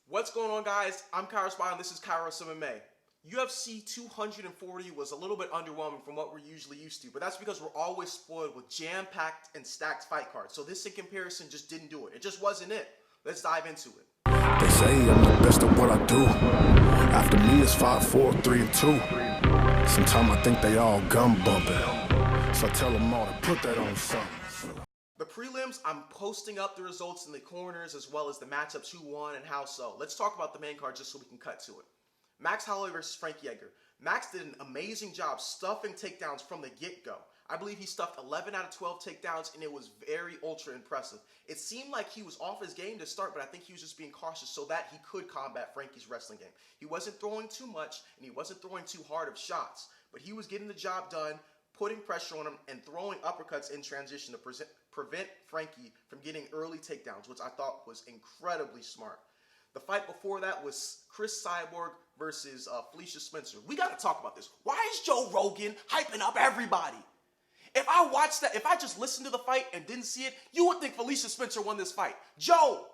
What's going on, guys? I'm kairosmma and this is kairosmma. UFC 240 was a little bit underwhelming from what we're usually used to, but that's because we're always spoiled with jam-packed and stacked fight cards. So this in comparison just didn't do it. It just wasn't it. Let's dive into it. They say I'm the best at what I do. After me it's 5, 4, 3, and 2. Sometimes I think they all gum bumping. So I tell them all to put that on something. The prelims, I'm posting up the results in the corners as well as the matchups, who won and how so. Let's talk about the main card just so we can cut to it. Max Holloway versus Frankie Edgar. Max did an amazing job stuffing takedowns from the get-go. I believe he stuffed 11 out of 12 takedowns, and it was very ultra impressive. It seemed like he was off his game to start, but I think he was just being cautious so that he could combat Frankie's wrestling game. He wasn't throwing too much, and he wasn't throwing too hard of shots, but he was getting the job done, putting pressure on him, and throwing uppercuts in transition to prevent Frankie from getting early takedowns, which I thought was incredibly smart. The fight before that was Cyborg versus Felicia. We got to talk about this. Why is Joe Rogan hyping up everybody? If I watched that, if I just listened to the fight and didn't see it, you would think Felicia won this fight. Joe,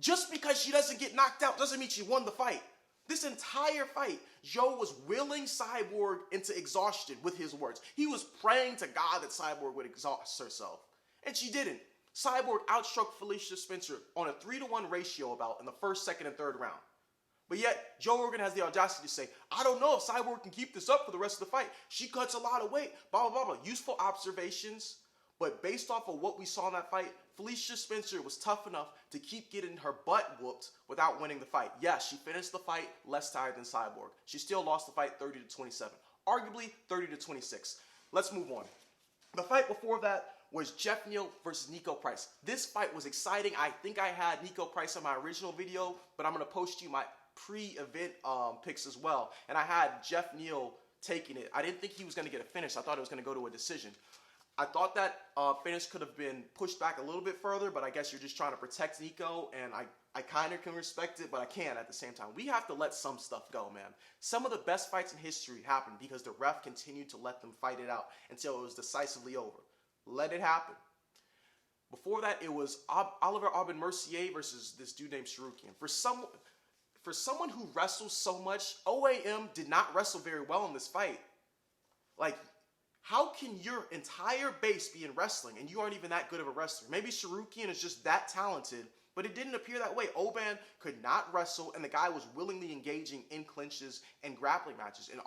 just because she doesn't get knocked out doesn't mean she won the fight. This entire fight, Joe was willing Cyborg into exhaustion with his words. He was praying to God that Cyborg would exhaust herself. And she didn't. Cyborg outstruck Felicia on a 3-to-1 ratio about in the first, second, and third round. But yet, Joe Rogan has the audacity to say, I don't know if Cyborg can keep this up for the rest of the fight. She cuts a lot of weight, blah, blah, blah, blah. Useful observations, but based off of what we saw in that fight, Felicia was tough enough to keep getting her butt whooped without winning the fight. Yes, she finished the fight less tired than Cyborg. She still lost the fight 30-27, arguably 30-26. Let's move on. The fight before that was Jeff Neal versus Nico Price. This fight was exciting. I think I had Nico Price on my original video, but I'm going to post you my pre-event picks as well. And I had Jeff Neal taking it. I didn't think he was going to get a finish. I thought it was going to go to a decision. I thought that finish could have been pushed back a little bit further, but I guess you're just trying to protect Nico, and I kind of can respect it, but I can't at the same time. We have to let some stuff go, man. Some of the best fights in history happened because the ref continued to let them fight it out until it was decisively over. Let it happen. Before that, it was Oliver Mercier versus this dude named Sarukian. For someone who wrestles so much, OAM did not wrestle very well in this fight. Like, how can your entire base be in wrestling and you aren't even that good of a wrestler? Maybe Sarukian is just that talented, but it didn't appear that way. Oban could not wrestle, and the guy was willingly engaging in clinches and grappling matches, and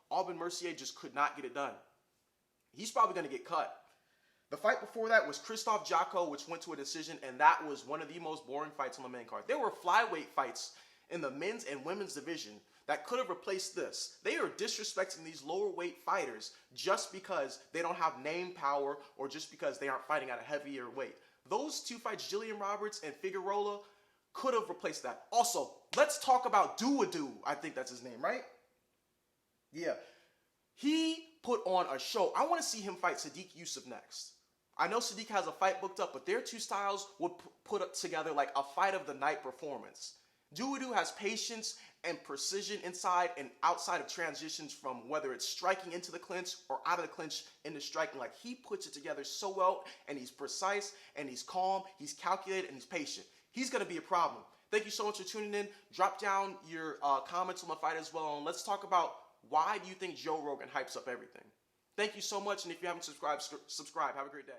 Oliver Mercier just could not get it done. He's probably going to get cut. The fight before that was Christoph Jocko, which went to a decision, and that was one of the most boring fights on the main card. There were flyweight fights in the men's and women's division that could have replaced this. They are disrespecting these lower weight fighters just because they don't have name power or just because they aren't fighting at a heavier weight. Those two fights, Jillian Roberts and Figueroa, could have replaced that. Also, let's talk about Duadu. I think that's his name, right? Yeah. He put on a show. I want to see him fight Sadiq Yusuf next. I know Sadiq has a fight booked up, but their two styles would put up together like a fight of the night performance. Duadu has patience and precision inside and outside of transitions, from whether it's striking into the clinch or out of the clinch into striking. Like, he puts it together so well, and he's precise, and he's calm, he's calculated, and he's patient. He's going to be a problem. Thank you so much for tuning in. Drop down your comments on the fight as well, and let's talk about why do you think Joe Rogan hypes up everything. Thank you so much, and if you haven't subscribed, subscribe. Have a great day.